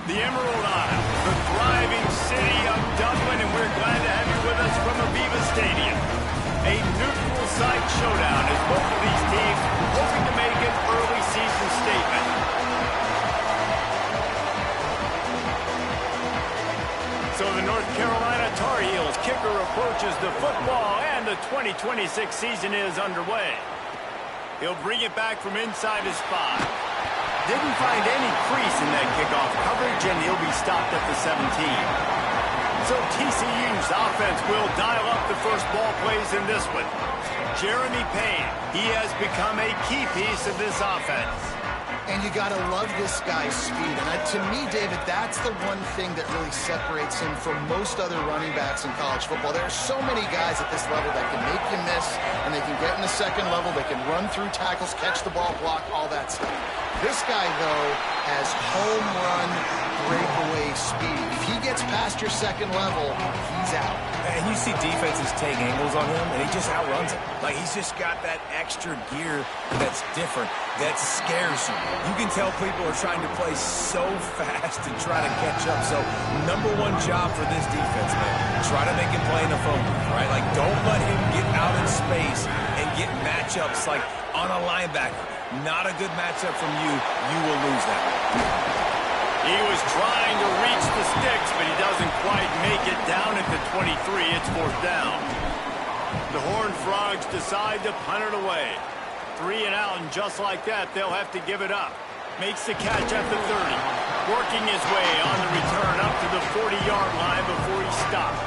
The Emerald Isle, the thriving city of Dublin, and we're glad to have you with us from Aviva Stadium. A neutral site showdown as both of these teams hoping to make an early season statement. So the North Carolina Tar Heels kicker approaches the football, and the 2026 season is underway. He'll bring it back from inside his spot. Didn't find any crease in that kickoff coverage, and he'll be stopped at the 17. So TCU's offense will dial up the first ball plays in this one. Jeremy Payne, he has become a key piece of this offense. And you got to love this guy's speed. And to me, David, that's the one thing that really separates him from most other running backs in college football. There are so many guys at this level that can make you miss, and they can get in the second level, they can run through tackles, catch the ball, block, all that stuff. This guy, though, has home run breakaway speed. If he gets past your second level, he's out. And you see defenses take angles on him, and he just outruns it. Like, he's just got that extra gear that's different, that scares you. You can tell people are trying to play so fast and try to catch up. So, number one job for this defense, man, try to make him play in the phone booth, right? Like, don't let him get out in space and get matchups like on a linebacker. Not a good matchup from you. You will lose that one. He was trying to reach the sticks, but he doesn't quite make it down at the 23. It's fourth down. The Horned Frogs decide to punt it away. 3 and out, and just like that, they'll have to give it up. Makes the catch at the 30. Working his way on the return up to the 40-yard line before he stopped.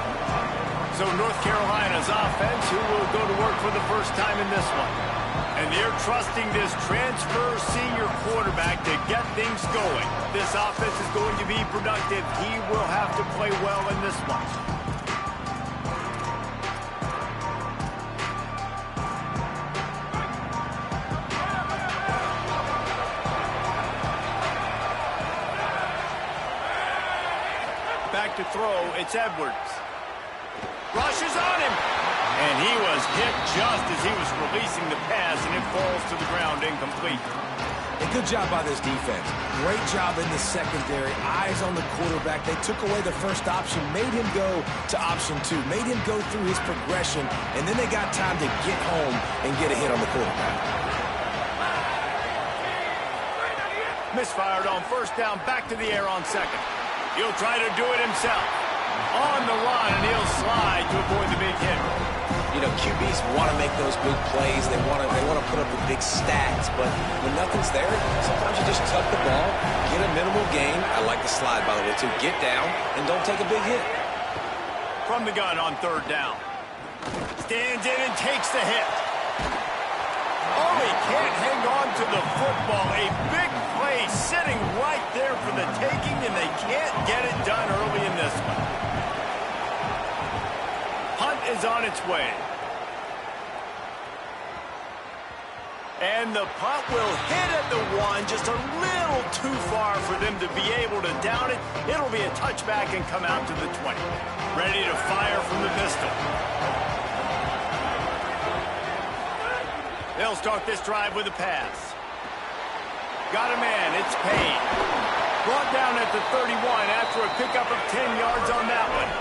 So North Carolina's offense, who will go to work for the first time in this one. And they're trusting this transfer senior quarterback to get things going. This offense is going to be productive. He will have to play well in this one. Back to throw, it's Edwards. Rushes on him. And he was hit just as he was releasing the pass, and it falls to the ground incomplete. A good job by this defense. Great job in the secondary. Eyes on the quarterback. They took away the first option, made him go to option 2, made him go through his progression, and then they got time to get home and get a hit on the quarterback. Misfired on first down, back to the air on second. He'll try to do it himself. On the run, and he'll slide to avoid the big hit. You know, QBs want to make those big plays. They want to put up the big stats. But when nothing's there, sometimes you just tuck the ball, get a minimal gain. I like the slide, by the way, too. Get down and don't take a big hit. From the gun on third down. Stands in and takes the hit. Oh, he can't hang on to the football. A big play sitting right there for the taking, and they can't get it done early in this one. Punt is on its way. And the punt will hit at the 1, just a little too far for them to be able to down it. It'll be a touchback and come out to the 20. Ready to fire from the pistol. They'll start this drive with a pass. Got a man, it's Payne. Brought down at the 31 after a pickup of 10 yards on that one.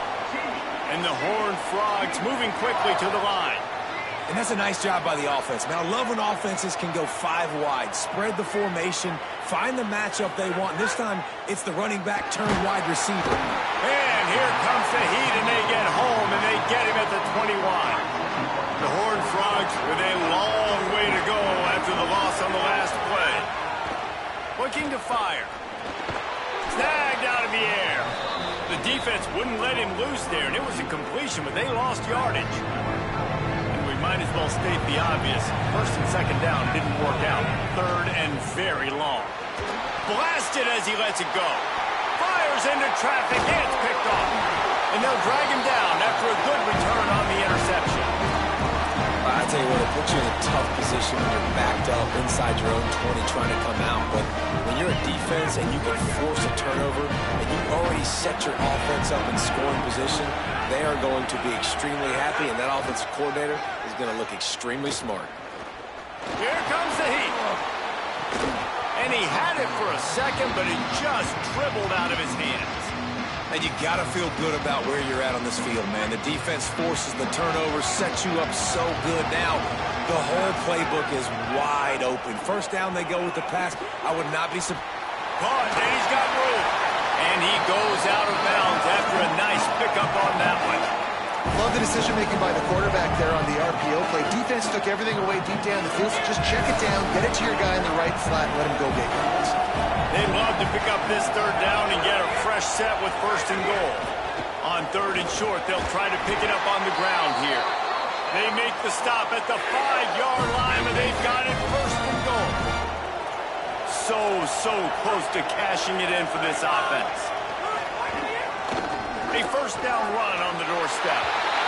And the Horned Frogs moving quickly to the line. And that's a nice job by the offense. Man, I love when offenses can go 5 wide, spread the formation, find the matchup they want. This time, it's the running back turned wide receiver. And here comes the heat, and they get home, and they get him at the 21. The Horned Frogs with a long way to go after the loss on the last play. Looking to fire. Snagged out of the air. The defense wouldn't let him loose there, and it was a completion, but they lost yardage. And we might as well state the obvious. First and second down didn't work out. Third and very long. Blasted as he lets it go. Fires into traffic, and it's picked off. And they'll drag him down after a good return on the interception. I tell you what, it puts you in a tough position when you're backed up inside your own 20 trying to come out. But when you're a defense and you can force a turnover and you already set your offense up in scoring position, they are going to be extremely happy, and that offensive coordinator is going to look extremely smart. Here comes the heat. And And he had it for a second, but it just dribbled out of his hands. And you got to feel good about where you're at on this field, man. The defense forces the turnover, sets you up so good. Now, the whole playbook is wide open. First down, they go with the pass. I would not be surprised. Caught, and he's got room. And he goes out of bounds after a nice pickup on that one. Love the decision-making by the quarterback there on the RPO play. Defense took everything away deep down the field, so just check it down, get it to your guy in the right flat, and let him go get yards. They'd love to pick up this third down and get a fresh set with first and goal. On third and short, they'll try to pick it up on the ground here. They make the stop at the 5-yard line, and they've got it first and goal. So close to cashing it in for this offense. A first down run on the doorstep.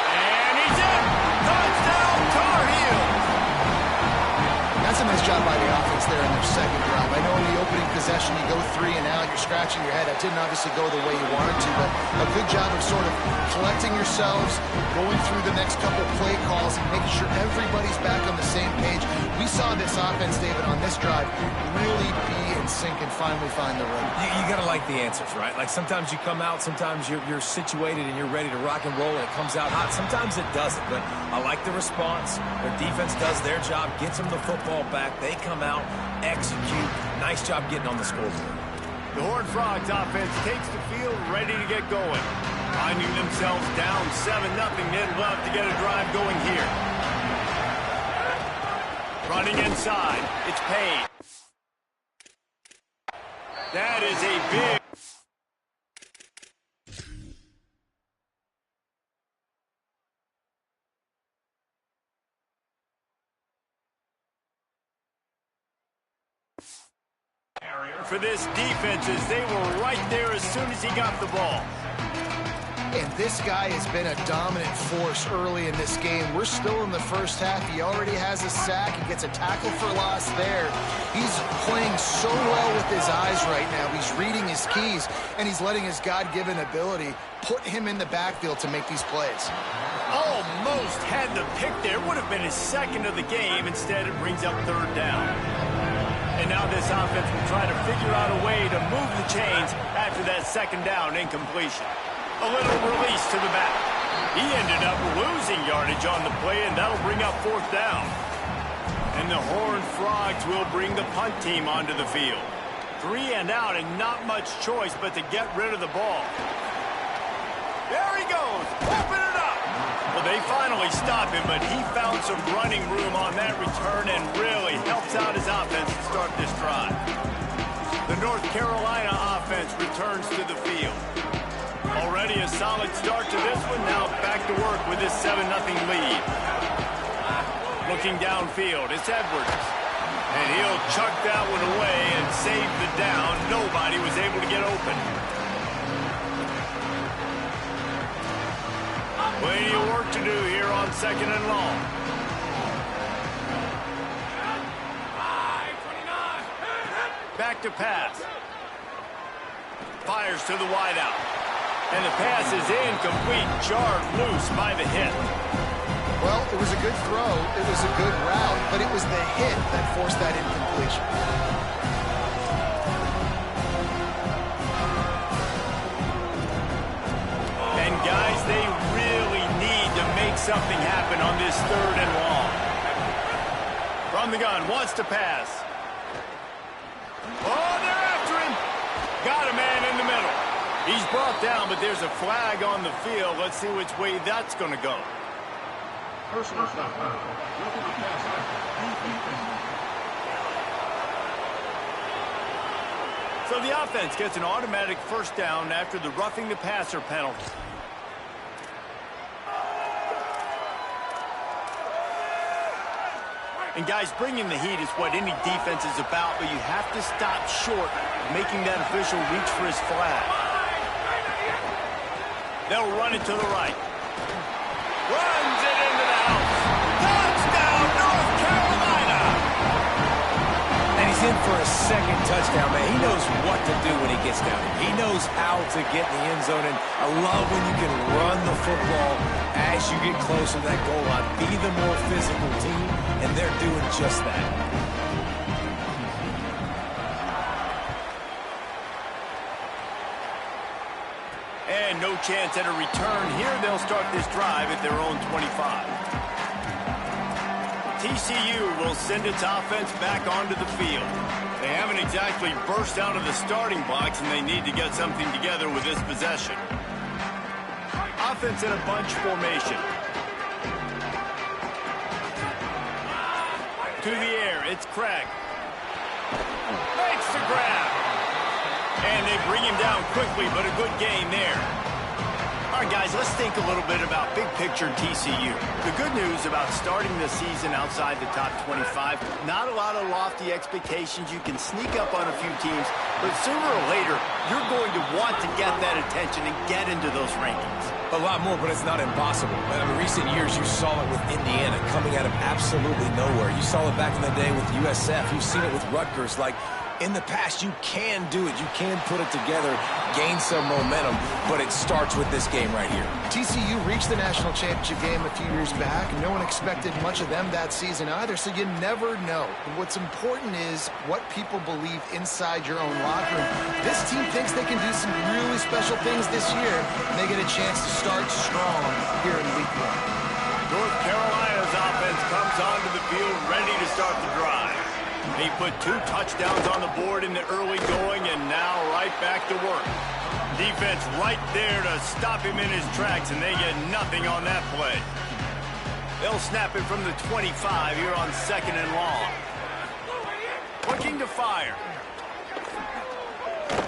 And he's in! Touchdown, Tar Heels! That's a nice job by the offense there in their second drive. I know in the opening possession you go 3 and out, you're scratching your head. That didn't obviously go the way you wanted to, but a good job of sort of collecting yourselves, going through the next couple play calls, and making sure everybody's back on the same page. We saw this offense, David, on this drive really be in sync and finally find the rhythm. You got to like the answers, right? Like sometimes you come out, sometimes you're situated and you're ready to rock and roll and it comes out hot. Sometimes it doesn't, but I like the response. Their defense does their job, gets them the football back. They come out, execute. Nice job getting on the scoreboard. The Horned Frogs offense takes the field, ready to get going. Finding themselves down 7-0, they'd love to get a drive going here. Running inside, it's Payne. That is a big... for this defense, as they were right there as soon as he got the ball. And this guy has been a dominant force early in this game. We're still in the first half. He already has a sack. He gets a tackle for loss there. He's playing so well with his eyes right now. He's reading his keys, and he's letting his God-given ability put him in the backfield to make these plays. Almost had the pick there. Would have been his second of the game. Instead, it brings up third down. And now this offense will try to figure out a way to move the chains after that second down incompletion. A little release to the back. He ended up losing yardage on the play, and that'll bring up fourth down. And the Horned Frogs will bring the punt team onto the field. 3 and out, and not much choice but to get rid of the ball. There he goes. Open it up. Well, they finally stop him, but he found some running room on that return and really helps out his offense to start this drive. The North Carolina offense returns to the field. Already a solid start to this one. Now back to work with this 7-0 lead. Looking downfield, it's Edwards. And he'll chuck that one away and save the down. Nobody was able to get open. Plenty of work to do here on second and long. Back to pass. Fires to the wideout. And the pass is incomplete, jarred loose by the hit. Well, it was a good throw, it was a good route, but it was the hit that forced that incompletion. And guys, they really need to make something happen on this third and long. From the gun, wants to pass. Oh, they're after him. Got a man in the middle. He's brought down, but there's a flag on the field. Let's see which way that's going to go. Personal foul. So the offense gets an automatic first down after the roughing the passer penalty. And guys, bringing the heat is what any defense is about, but you have to stop short of making that official reach for his flag. They'll run it to the right. Runs it into the house. Touchdown, North Carolina! And he's in for a second touchdown, man. He knows what to do when he gets down. He knows how to get in the end zone, and I love when you can run the football as you get closer to that goal line. Be the more physical team, and they're doing just that. no chance at a return here. They'll start this drive at their own 25. TCU will send its offense back onto the field. They haven't exactly burst out of the starting box, and they need to get something together with this possession. Offense in a bunch formation. To the air, it's Craig. Makes the grab. And they bring him down quickly, but a good gain there. All right, guys, let's think a little bit about big picture TCU. The good news about starting the season outside the top 25, not a lot of lofty expectations. You can sneak up on a few teams, but sooner or later, you're going to want to get that attention and get into those rankings. A lot more, but it's not impossible. In recent years, you saw it with Indiana coming out of absolutely nowhere. You saw it back in the day with USF. You've seen it with Rutgers. Like, in the past, you can do it. You can put it together, gain some momentum, but it starts with this game right here. TCU reached the national championship game a few years back. No one expected much of them that season either, so you never know. What's important is what people believe inside your own locker room. This team thinks they can do some really special things this year, and they get a chance to start strong here in week 1. North Carolina's offense comes onto the field ready to start the drive. He put 2 touchdowns on the board in the early going, and now right back to work. Defense right there to stop him in his tracks, and they get nothing on that play. They'll snap it from the 25 here on 2nd and long. Looking to fire.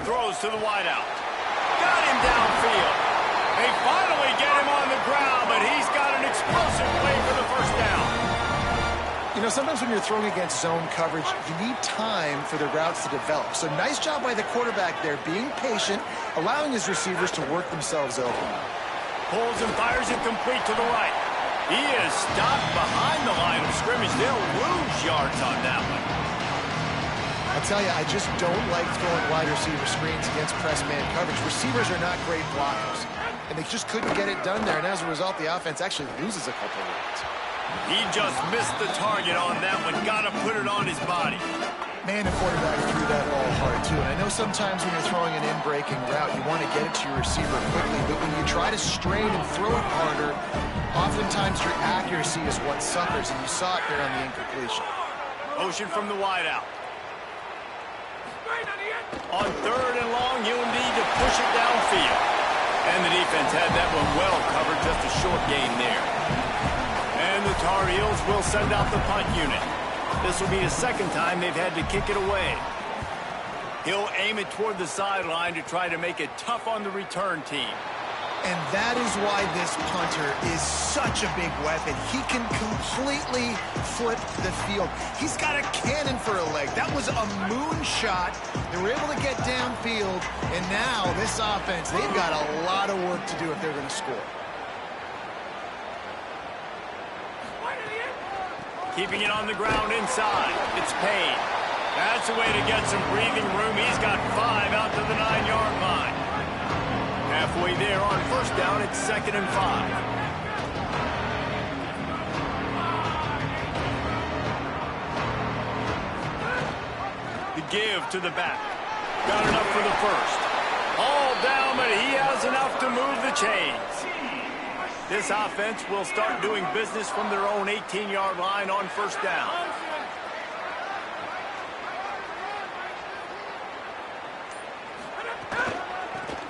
Throws to the wideout. Got him downfield. They finally get him on the ground, but he's got an explosive play for the first down. You know, sometimes when you're throwing against zone coverage, you need time for the routes to develop. So nice job by the quarterback there, being patient, allowing his receivers to work themselves open. Pulls and fires it complete to the right. He is stopped behind the line of scrimmage. They'll lose yards on that one. I'll tell you, I just don't like throwing wide receiver screens against press man coverage. Receivers are not great blockers, and they just couldn't get it done there. And as a result, the offense actually loses a couple of yards. He just missed the target on that one. Got to put it on his body. Man, the quarterback threw that ball hard, too. And I know sometimes when you're throwing an in-breaking route, you want to get it to your receiver quickly. But when you try to strain and throw it harder, oftentimes your accuracy is what suffers. And you saw it there on the incompletion. Motion from the wideout. On 3rd and long, you'll need to push it downfield. And the defense had that one well covered. Just a short gain there. And the Tar Heels will send out the punt unit. This will be the 2nd time they've had to kick it away. He'll aim it toward the sideline to try to make it tough on the return team. And that is why this punter is such a big weapon. He can completely flip the field. He's got a cannon for a leg. That was a moonshot. They were able to get downfield. And now this offense, they've got a lot of work to do if they're going to score. Keeping it on the ground inside. It's Payne. That's a way to get some breathing room. He's got 5 out to the 9-yard line. Halfway there on 1st down, it's 2nd and 5. The give to the back. Got enough for the first. All down, but he has enough to move the chains. This offense will start doing business from their own 18-yard line on 1st down.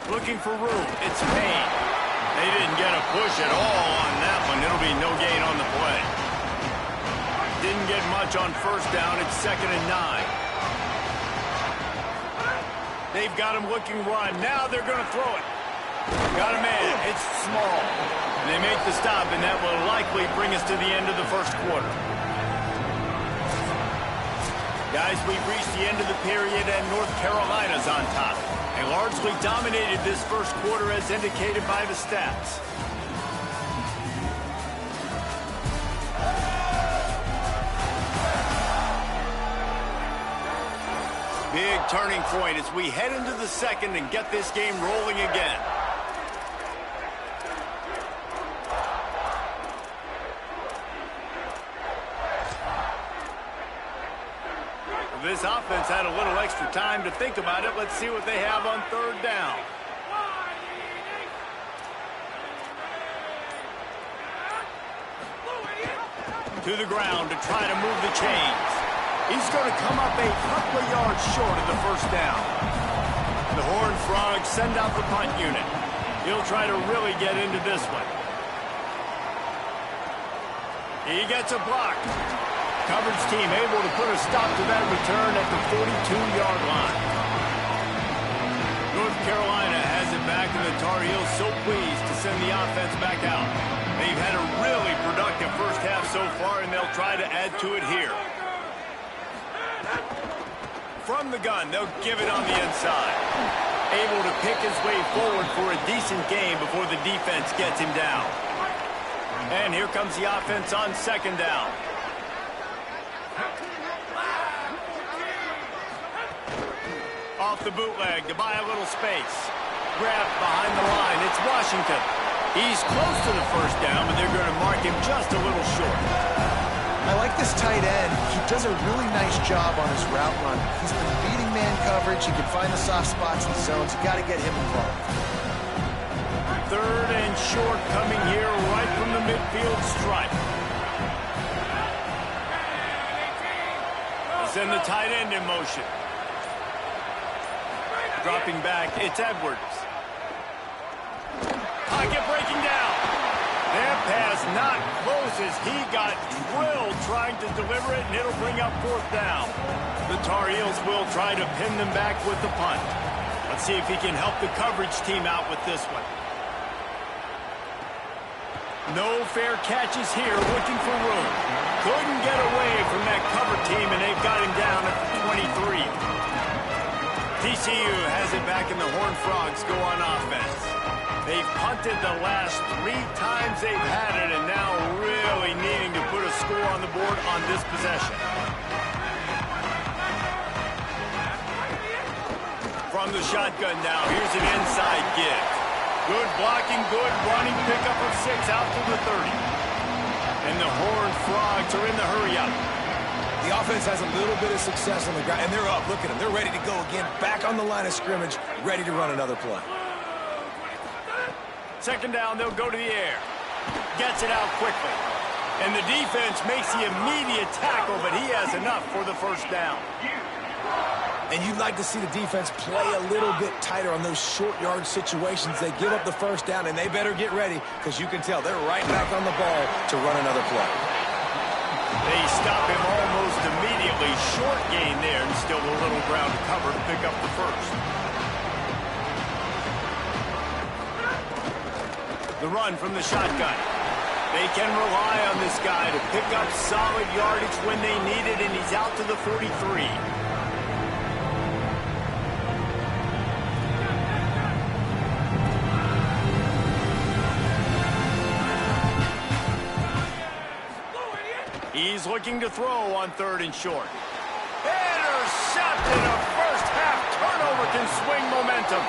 Looking for room. It's Payne. They didn't get a push at all on that one. It'll be no gain on the play. Didn't get much on 1st down. It's 2nd and 9. They've got him looking run. Now they're going to throw it. Got a man. It's small. They make the stop, and that will likely bring us to the end of the 1st quarter. Guys, we've reached the end of the period, and North Carolina's on top. They largely dominated this 1st quarter as indicated by the stats. Big turning point as we head into the 2nd and get this game rolling again. This offense had a little extra time to think about it. Let's see what they have on 3rd down. To the ground to try to move the chains. He's going to come up a couple of yards short of the first down. The Horned Frogs send out the punt unit. He'll try to really get into this one. He gets a block. Coverage team able to put a stop to that return at the 42-yard line. North Carolina has it back, and the Tar Heels so pleased to send the offense back out. They've had a really productive first half so far, and they'll try to add to it here. From the gun, they'll give it on the inside. Able to pick his way forward for a decent game before the defense gets him down. And here comes the offense on second down. Off the bootleg to buy a little space. Grabbed behind the line. It's Washington. He's close to the first down, but they're going to mark him just a little short. I like this tight end. He does a really nice job on his route run. He's been beating man coverage. He can find the soft spots in the zones. You got to get him involved. Third and short coming here right from the midfield stripe. They send the tight end in motion. Dropping back, it's Edwards. Pocket breaking down. That pass not close as he got drilled trying to deliver it, and it'll bring up fourth down. The Tar Heels will try to pin them back with the punt. Let's see if he can help the coverage team out with this one. No fair catches here, looking for room. Couldn't get away from that cover team, and they've got him down at the 23. TCU has it back, and the Horned Frogs go on offense. They've punted the last 3 times they've had it, and now really needing to put a score on the board on this possession. From the shotgun now, here's an inside give. Good blocking, good running, pickup of 6 out to the 30. And the Horned Frogs are in the hurry-up. The offense has a little bit of success on the ground, and they're up. Look at them. They're ready to go again, back on the line of scrimmage, ready to run another play. Second down, they'll go to the air. Gets it out quickly. And the defense makes the immediate tackle, but he has enough for the first down. And you'd like to see the defense play a little bit tighter on those short yard situations. They give up the first down, and they better get ready, because you can tell they're right back on the ball to run another play. They stop him almost immediately. Short gain there, and still a little ground to cover to pick up the first. The run from the shotgun. They can rely on this guy to pick up solid yardage when they need it, and he's out to the 43. He's looking to throw on third and short. Intercepted. A first-half turnover can swing momentum.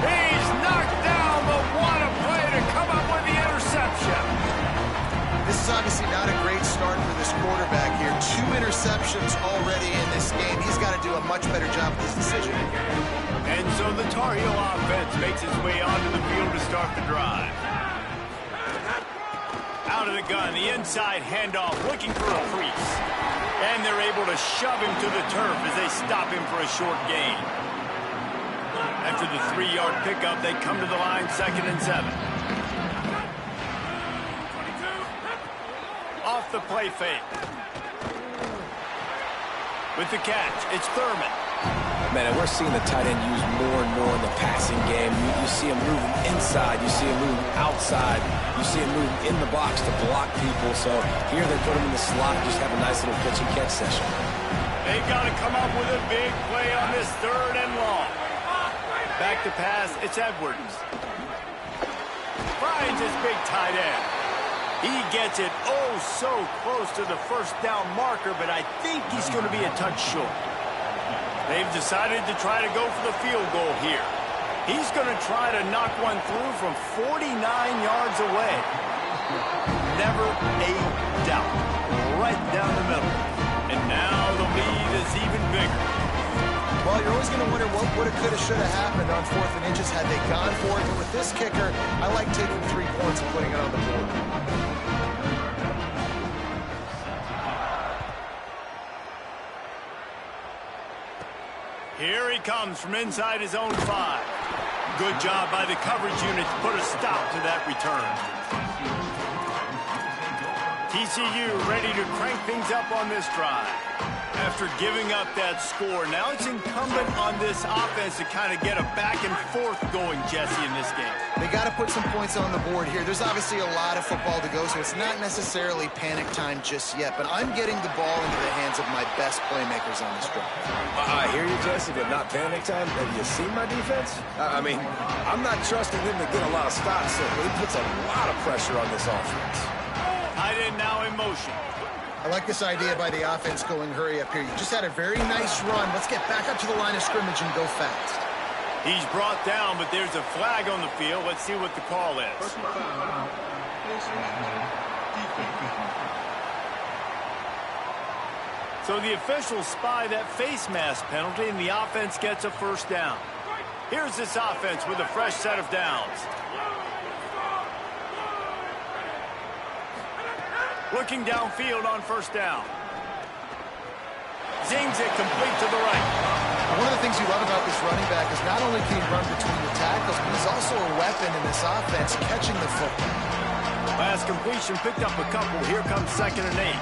He's knocked down, but what a play to come up with the interception. This is obviously not a great start for this quarterback here. 2 interceptions already in this game. He's got to do a much better job with this decision. And so the Tar Heel offense makes its way onto the field to start the drive. Out of the gun, the inside handoff, looking for a crease. And they're able to shove him to the turf as they stop him for a short gain. After the 3-yard pickup, they come to the line, 2nd and 7. Off the play fake. With the catch, it's Thurman. Man, and we're seeing the tight end used more and more in the passing game. You see him moving inside. You see him moving outside. You see him moving in the box to block people. So here they put him in the slot, just have a nice little pitch and catch session. They've got to come up with a big play on this 3rd and long. Back to pass, it's Edwards. Finds his big tight end. He gets it oh so close to the first down marker, but I think he's going to be a touch short. They've decided to try to go for the field goal here. He's going to try to knock one through from 49 yards away. Never a doubt. Right down the middle. And now the lead is even bigger. Well, you're always going to wonder what woulda, coulda, shoulda happened on 4th and inches had they gone for it. But with this kicker, I like taking 3 points and putting it on the board. Here he comes from inside his own 5. Good job by the coverage unit to put a stop to that return. TCU ready to crank things up on this drive. After giving up that score, now it's incumbent on this offense to kind of get a back and forth going, Jesse, in this game. They got to put some points on the board here. There's obviously a lot of football to go, so it's not necessarily panic time just yet, but I'm getting the ball into the hands of my best playmakers on this drive. I hear you, Jesse, but not panic time. Have you seen my defense? I mean, I'm not trusting them to get a lot of stops, so he puts a lot of pressure on this offense. Tight end now in motion. I like this idea by the offense going hurry up here. You just had a very nice run. Let's get back up to the line of scrimmage and go fast. He's brought down, but there's a flag on the field. Let's see what the call is. Personal foul. Defense. So the officials spy that face mask penalty, and the offense gets a first down. Here's this offense with a fresh set of downs. Looking downfield on first down. Zings it complete to the right. One of the things you love about this running back is not only can he run between the tackles, but he's also a weapon in this offense catching the football. Last completion picked up a couple. Here comes 2nd and 8.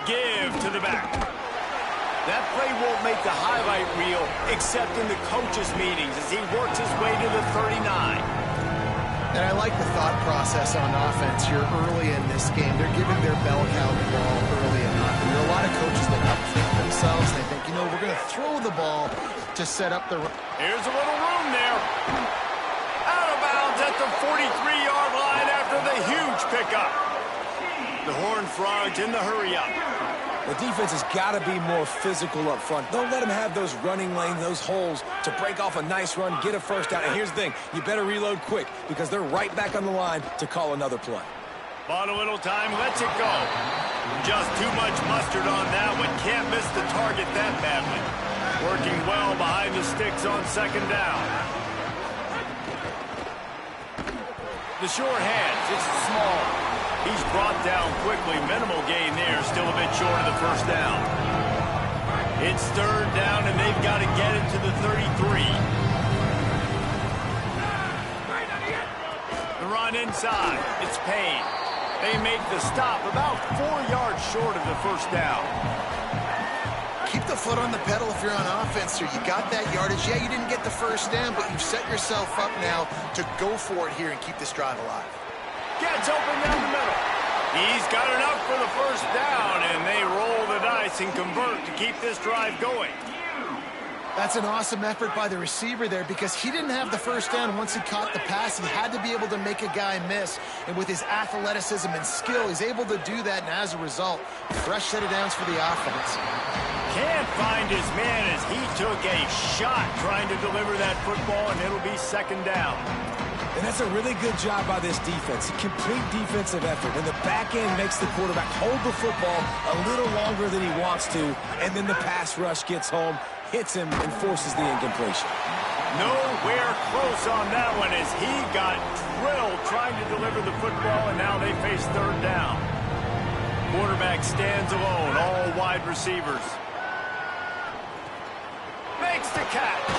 Give to the back. That play won't make the highlight reel except in the coaches' meetings as he works his way to the 39. And I like the thought process on offense here early in this game. They're giving their bell cow the ball early enough. And there are a lot of coaches that outthink themselves. They think, you know, we're going to throw the ball to set up the... Here's a little room there. Out of bounds at the 43-yard line after the huge pickup. The Horned Frogs in the hurry-up. The defense has got to be more physical up front. Don't let them have those running lanes, those holes to break off a nice run, get a first down. And here's the thing, you better reload quick because they're right back on the line to call another play. Bought a little time, lets it go. Just too much mustard on that one. Can't miss the target that badly. Working well behind the sticks on 2nd down. The short hands, it's small. He's brought down quickly. Minimal gain there. Still a bit short of the first down. It's 3rd down, and they've got to get it to the 33. The run inside. It's Payne. They make the stop about 4 yards short of the first down. Keep the foot on the pedal if you're on offense here. You got that yardage. Yeah, you didn't get the first down, but you've set yourself up now to go for it here and keep this drive alive. Gets open down the middle. He's got enough for the first down, and they roll the dice and convert to keep this drive going. That's an awesome effort by the receiver there because he didn't have the first down once he caught the pass. He had to be able to make a guy miss, and with his athleticism and skill, he's able to do that, and as a result, fresh set of downs for the offense. Can't find his man as he took a shot trying to deliver that football, and it'll be 2nd down. And that's a really good job by this defense. A complete defensive effort. And the back end makes the quarterback hold the football a little longer than he wants to. And then the pass rush gets home, hits him, and forces the incompletion. Nowhere close on that one as he got drilled trying to deliver the football, and now they face 3rd down. Quarterback stands alone, all wide receivers. Makes the catch.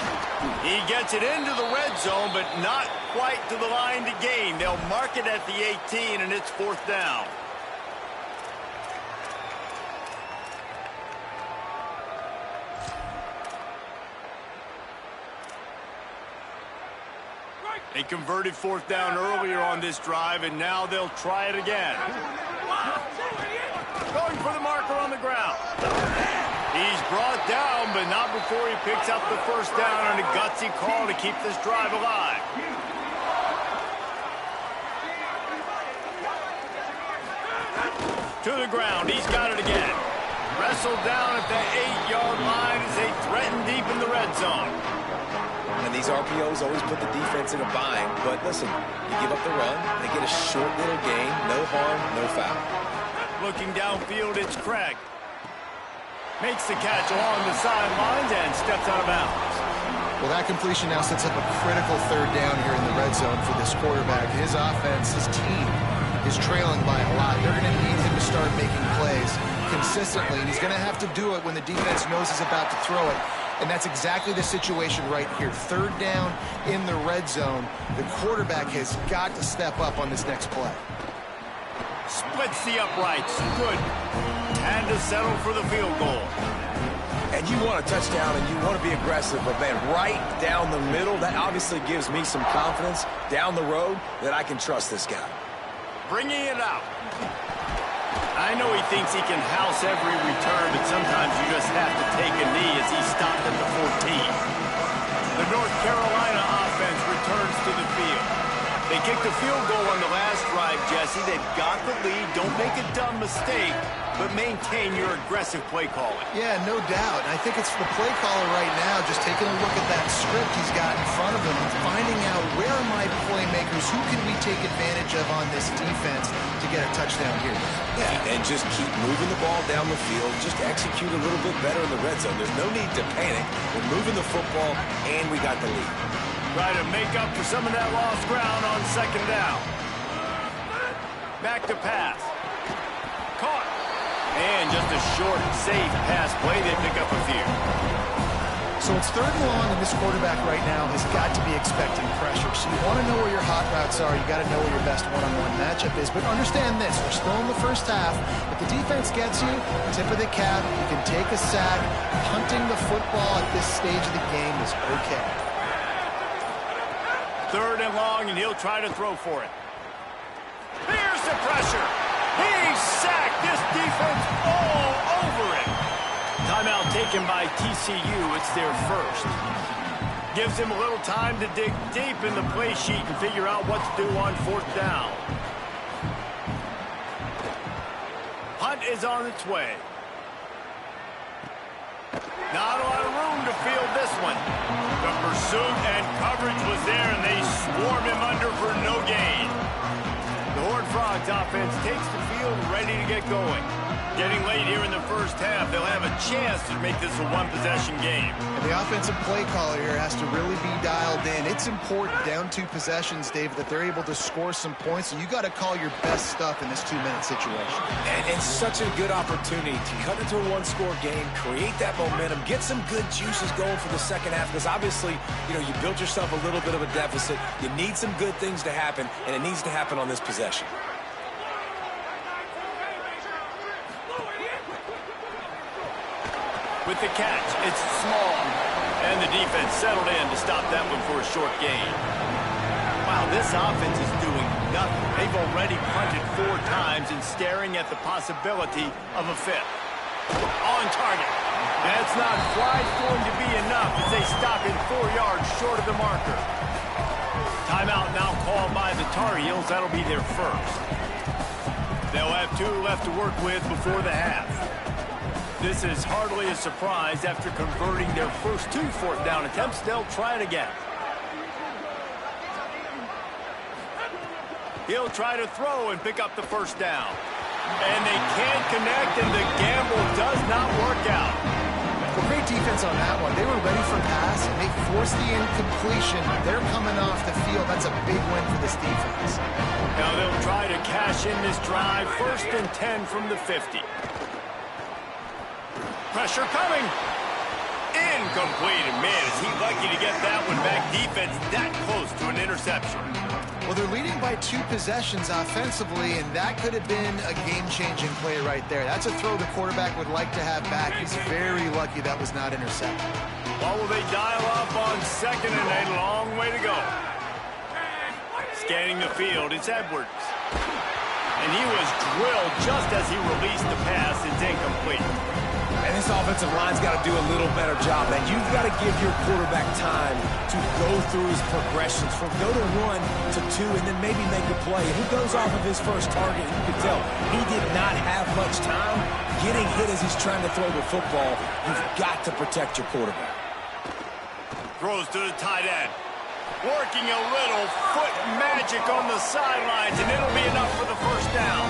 He gets it into the red zone, but not quite to the line to gain. They'll mark it at the 18, and it's 4th down. They converted 4th down earlier on this drive, and now they'll try it again. Going for the marker on the ground. He's brought down, but not before he picks up the first down on a gutsy call to keep this drive alive. To the ground, he's got it again. Wrestled down at the 8-yard line as they threaten deep in the red zone. And these RPOs always put the defense in a bind. But listen, you give up the run, they get a short little gain, no harm, no foul. Looking downfield, it's Craig. Makes the catch along the sidelines and steps out of bounds. Well, that completion now sets up a critical 3rd down here in the red zone for this quarterback. His offense, his team is trailing by a lot. They're going to need him to start making plays consistently. consistently, and he's going to have to do it when the defense knows he's about to throw it. And that's exactly the situation right here. Third down in the red zone. The quarterback has got to step up on this next play. Splits the uprights. Good. And to settle for the field goal. And you want a touchdown and you want to be aggressive, but man, right down the middle, that obviously gives me some confidence down the road that I can trust this guy. Bringing it out. I know he thinks he can house every return, but sometimes you just have to take a knee as he stopped at the 14. The North Carolina offense returns to the field. They kicked a field goal on the last drive, Jesse. They've got the lead. Don't make a dumb mistake, but maintain your aggressive play calling. Yeah, no doubt. And I think it's the play caller right now just taking a look at that script he's got in front of him and finding out where are my playmakers, who can we take advantage of on this defense to get a touchdown here. Yeah, and just keep moving the ball down the field. Just execute a little bit better in the red zone. There's no need to panic. We're moving the football, and we got the lead. Try to make up for some of that lost ground on second down. Back to pass. Caught. And just a short, safe pass play. They pick up a few. So it's third and long, and this quarterback right now has got to be expecting pressure. So you want to know where your hot routes are. You got to know where your best one-on-one matchup is. But understand this, we're still in the first half. If the defense gets you, tip of the cap, you can take a sack. Punting the football at this stage of the game is okay. Third and long, and he'll try to throw for it. Here's the pressure. He's sacked. This defense all over it. Timeout taken by TCU. It's their first. Gives him a little time to dig deep in the play sheet and figure out what to do on fourth down. Hunt is on its way. Not a lot of room to field this one. The pursuit and coverage was there, and they swarm him under for no gain. The Horned Frogs offense takes the field ready to get going. Getting late here in the first half, they'll have a chance to make this a one-possession game. And the offensive play caller here has to really be dialed in. It's important down 2 possessions, David, that they're able to score some points, and you got to call your best stuff in this 2-minute situation. And it's such a good opportunity to cut into a one-score game, create that momentum, get some good juices going for the second half, because obviously, you know, you built yourself a little bit of a deficit. You need some good things to happen, and it needs to happen on this possession. With the catch, it's small. And the defense settled in to stop that one for a short gain. Wow, this offense is doing nothing. They've already punted 4 times and staring at the possibility of a 5th. On target. That's not quite going to be enough as they stop him 4 yards short of the marker. Timeout now called by the Tar Heels. That'll be their first. They'll have 2 left to work with before the half. This is hardly a surprise. After converting their first 2 fourth down attempts, they'll try it again. He'll try to throw and pick up the first down. And they can't connect, and the gamble does not work out. Well, great defense on that one. They were ready for pass, and they forced the incompletion. They're coming off the field. That's a big win for this defense. Now they'll try to cash in this drive. 1st and 10 from the 50. Pressure coming. Incomplete. And man, is he lucky to get that one back. Defense that close to an interception. Well, they're leading by 2 possessions offensively, and that could have been a game-changing play right there. That's a throw the quarterback would like to have back. He's very lucky that was not intercepted. What will they dial up on 2nd and a long way to go? Scanning the field, it's Edwards. And he was drilled just as he released the pass. It's incomplete. And this offensive line's got to do a little better job, man. You've got to give your quarterback time to go through his progressions from go to 1 to 2 and then maybe make a play. And he goes off of his first target. You can tell he did not have much time getting hit as he's trying to throw the football. You've got to protect your quarterback. Throws to the tight end. Working a little foot magic on the sidelines, and it'll be enough for the first down.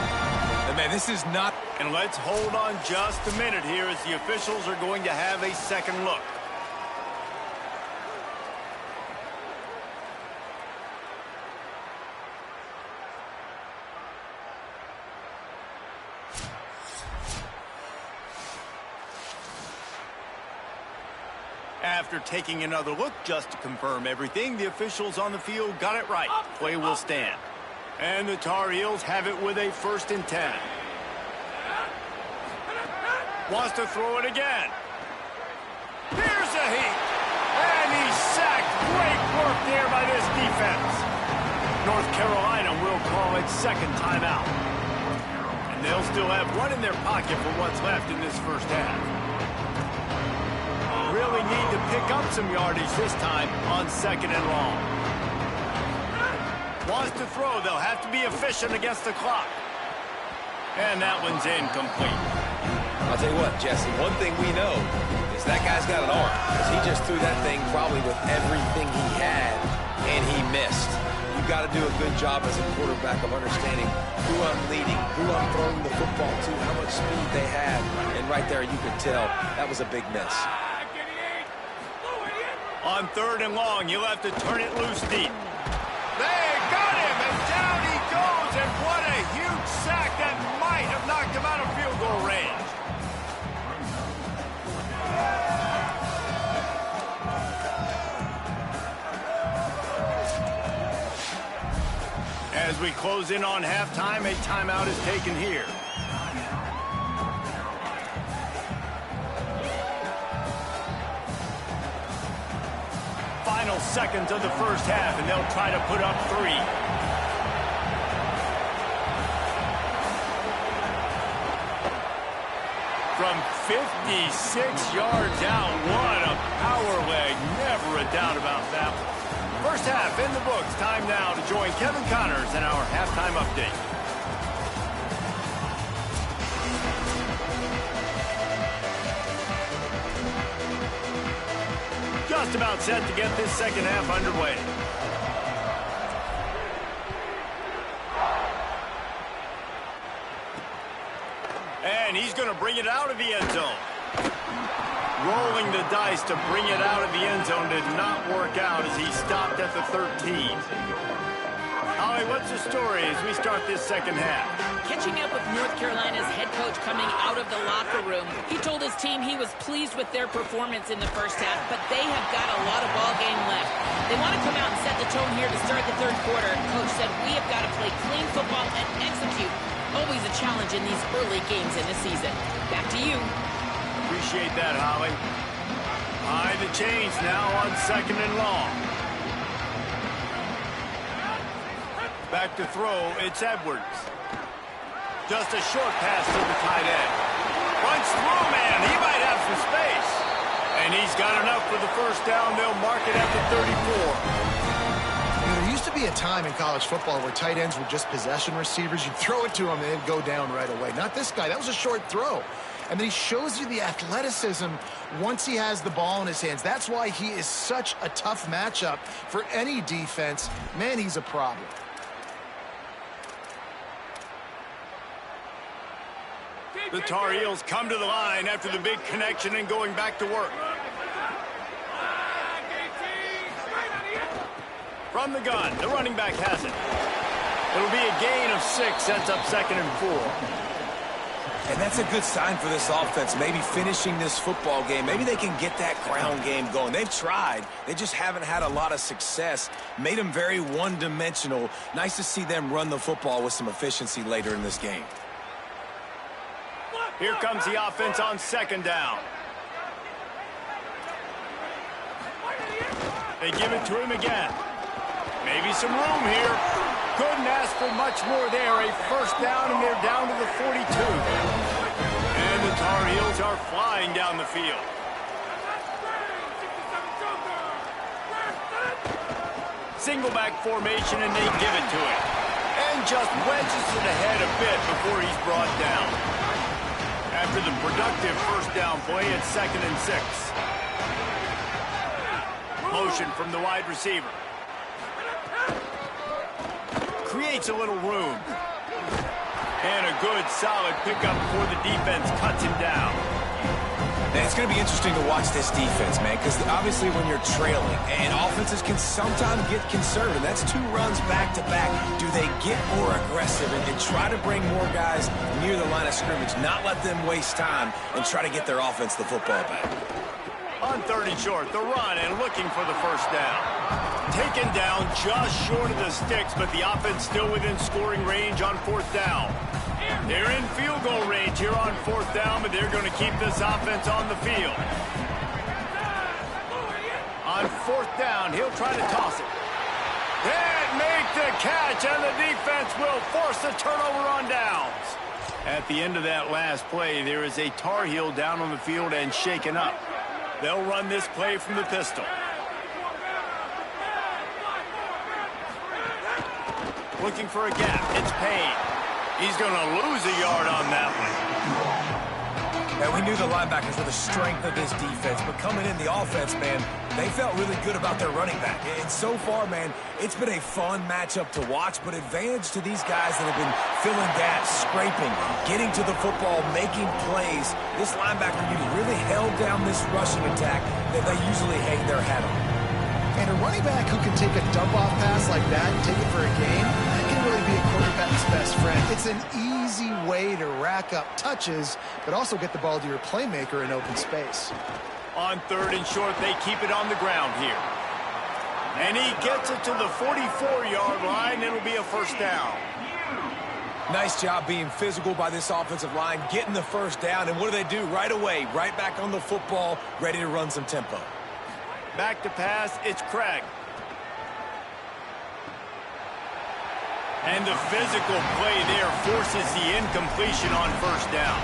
And man, this is not... And let's hold on just a minute here as the officials are going to have a second look. After taking another look just to confirm everything, the officials on the field got it right. Play will stand. And the Tar Heels have it with a 1st and 10. Wants to throw it again. Here's a heat. And he's sacked. Great work there by this defense. North Carolina will call it 2nd timeout. And they'll still have one in their pocket for what's left in this first half. Really need to pick up some yardage this time on 2nd and long. Wants to throw. They'll have to be efficient against the clock. And that one's incomplete. I'll tell you what, Jesse, one thing we know is that guy's got an arm, because he just threw that thing probably with everything he had, and he missed. You've got to do a good job as a quarterback of understanding who I'm leading, who I'm throwing the football to, how much speed they have, and right there you could tell that was a big miss. On 3rd and long, you'll have to turn it loose deep. They got him, and down he goes, and what a huge sack that might have knocked him out of field goal range. As we close in on halftime, a timeout is taken here. Final seconds of the first half, and they'll try to put up 3. From 56 yards out, what a power leg. Never a doubt about that one. First half in the books. Time now to join Kevin Connors in our halftime update. Just about set to get this second half underway. And he's going to bring it out of the end zone. Rolling the dice to bring it out of the end zone did not work out as he stopped at the 13. Holly, what's the story as we start this second half? Catching up with North Carolina's head coach coming out of the locker room. He told his team he was pleased with their performance in the first half, but they have got a lot of ball game left. They want to come out and set the tone here to start the third quarter. Coach said, we have got to play clean football and execute. Always a challenge in these early games in the season. Back to you. Appreciate that, Holly. High the chains now on 2nd and long. Back to throw, it's Edwards. Just a short pass to the tight end. Runs through, man. He might have some space. And he's got enough for the first down. They'll mark it at the 34. There used to be a time in college football where tight ends were just possession receivers. You'd throw it to him and they'd go down right away. Not this guy. That was a short throw. And then he shows you the athleticism once he has the ball in his hands. That's why he is such a tough matchup for any defense. Man, he's a problem. The Tar Heels come to the line after the big connection and going back to work. From the gun, the running back has it. It'll be a gain of 6, sets up 2nd and 4. And that's a good sign for this offense, maybe finishing this football game. Maybe they can get that ground game going. They've tried. They just haven't had a lot of success. Made them very one-dimensional. Nice to see them run the football with some efficiency later in this game. Here comes the offense on 2nd down. They give it to him again. Maybe some room here. Couldn't ask for much more there. A first down, and they're down to the 42. And the Tar Heels are flying down the field. Single back formation, and they give it to him. And just wedges it ahead a bit before he's brought down. After the productive first down play, it's 2nd and 6. Motion from the wide receiver. Creates a little room. And a good, solid pickup before the defense cuts him down. And it's going to be interesting to watch this defense, man, because obviously when you're trailing, and offenses can sometimes get conservative. That's 2 runs back-to-back. Do they get more aggressive and try to bring more guys near the line of scrimmage, not let them waste time, and try to get their offense the football back? On 3rd and short, the run and looking for the first down. Taken down just short of the sticks, but the offense still within scoring range on 4th down. They're in field goal range here on 4th down, but they're going to keep this offense on the field. On 4th down, he'll try to toss it. Can't make the catch, and the defense will force the turnover on downs. At the end of that last play, there is a Tar Heel down on the field and shaken up. They'll run this play from the pistol. Looking for a gap. It's Payne. He's going to lose a yard on that one. And we knew the linebackers were the strength of this defense, but coming in the offense, man, they felt really good about their running back. And so far, man, it's been a fun matchup to watch, but advantage to these guys that have been filling gaps, scraping, getting to the football, making plays. This linebacker unit really held down this rushing attack that they usually hang their hat on. And a running back who can take a dump-off pass like that and take it for a gain, that can really be a quarterback's best friend. It's an easy way to rack up touches, but also get the ball to your playmaker in open space. On 3rd and short, they keep it on the ground here. And he gets it to the 44-yard line. It'll be a first down. Nice job being physical by this offensive line, getting the first down. And what do they do right away? Right back on the football, ready to run some tempo. Back to pass, it's Craig. And the physical play there forces the incompletion on first down.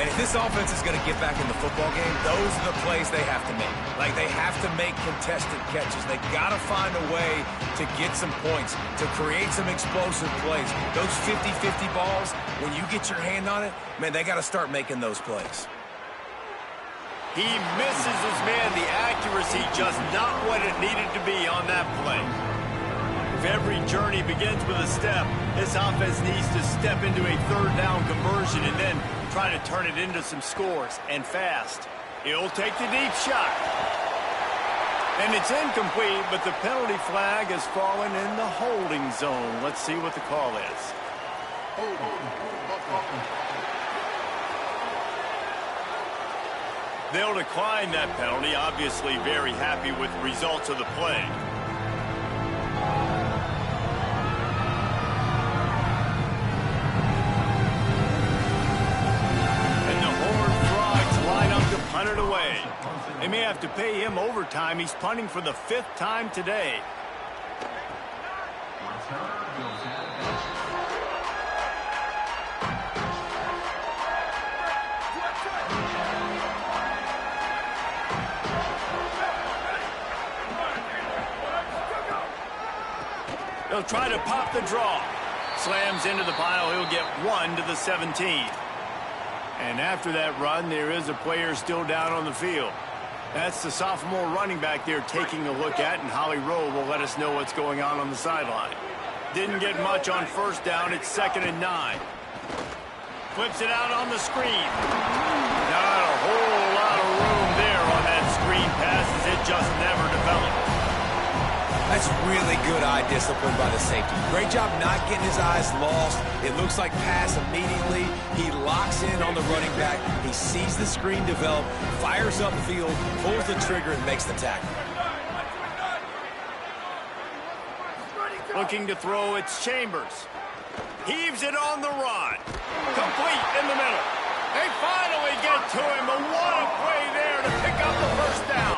And if this offense is going to get back in the football game, those are the plays they have to make. Like, they have to make contested catches. They got to find a way to get some points, to create some explosive plays. Those 50-50 balls, when you get your hand on it, man, they got to start making those plays. He misses his man. The accuracy just not what it needed to be on that play. If every journey begins with a step, this offense needs to step into a 3rd down conversion and then try to turn it into some scores, and fast. He'll take the deep shot. And it's incomplete, but the penalty flag has fallen in the holding zone. Let's see what the call is. They'll decline that penalty, obviously very happy with the results of the play. And the Horned Frogs line up to punt it away. They may have to pay him overtime. He's punting for the 5th time today. He'll try to pop the draw. Slams into the pile. He'll get 1 to the 17. And after that run, there is a player still down on the field. That's the sophomore running back there taking a look at, and Holly Rowe will let us know what's going on the sideline. Didn't get much on first down. It's 2nd and 9. Flips it out on the screen. Not a whole lot of room there on that screen pass as it just never developed. That's really good eye discipline by the safety. Great job not getting his eyes lost. It looks like pass immediately. He locks in on the running back. He sees the screen develop, fires upfield, pulls the trigger, and makes the tackle. Looking to throw, it's Chambers. Heaves it on the run. Complete in the middle. They finally get to him, but what a play there to pick up the first down.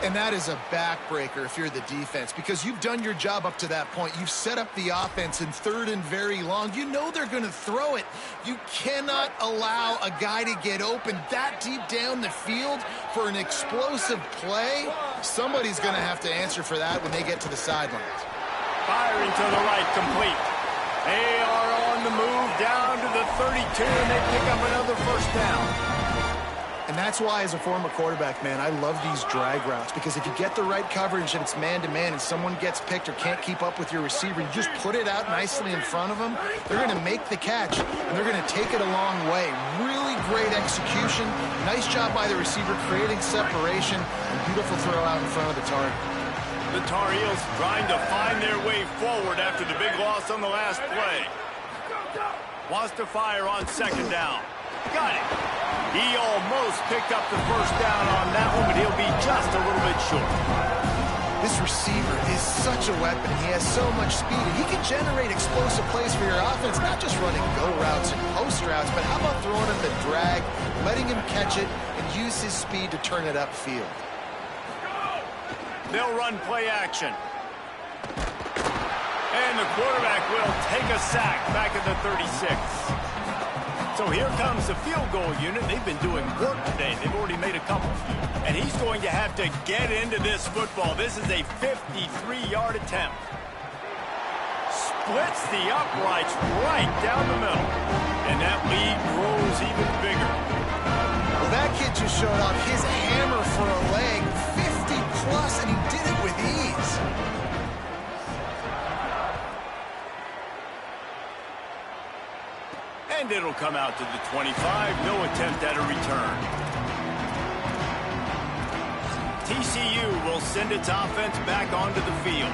And that is a backbreaker if you're the defense, because you've done your job up to that point. You've set up the offense in 3rd and very long. You know they're going to throw it. You cannot allow a guy to get open that deep down the field for an explosive play. Somebody's going to have to answer for that when they get to the sidelines. Firing to the right, complete. They are on the move down to the 32, and they pick up another first down. And And that's why, as a former quarterback, man, I love these drag routes, because if you get the right coverage and it's man-to-man and someone gets picked or can't keep up with your receiver, you just put it out nicely in front of them, they're going to make the catch, and they're going to take it a long way. Really great execution. Nice job by the receiver creating separation, and beautiful throw out in front of the target. The Tar Heels trying to find their way forward after the big loss on the last play. Wants to fire on second down. Got it. He almost picked up the first down on that one, but he'll be just a little bit short. This receiver is such a weapon. He has so much speed, and he can generate explosive plays for your offense, not just running go routes and post routes, but how about throwing him the drag, letting him catch it, and use his speed to turn it upfield. They'll run play action. And the quarterback will take a sack back at the 36. So here comes the field goal unit. They've been doing work today. They've already made a couple. And he's going to have to get into this football. This is a 53-yard attempt. Splits the uprights right down the middle. And that lead grows even bigger. Well, that kid just showed off his hammer for a leg. 50-plus, and he did it with ease. And it'll come out to the 25. No attempt at a return. TCU will send its offense back onto the field.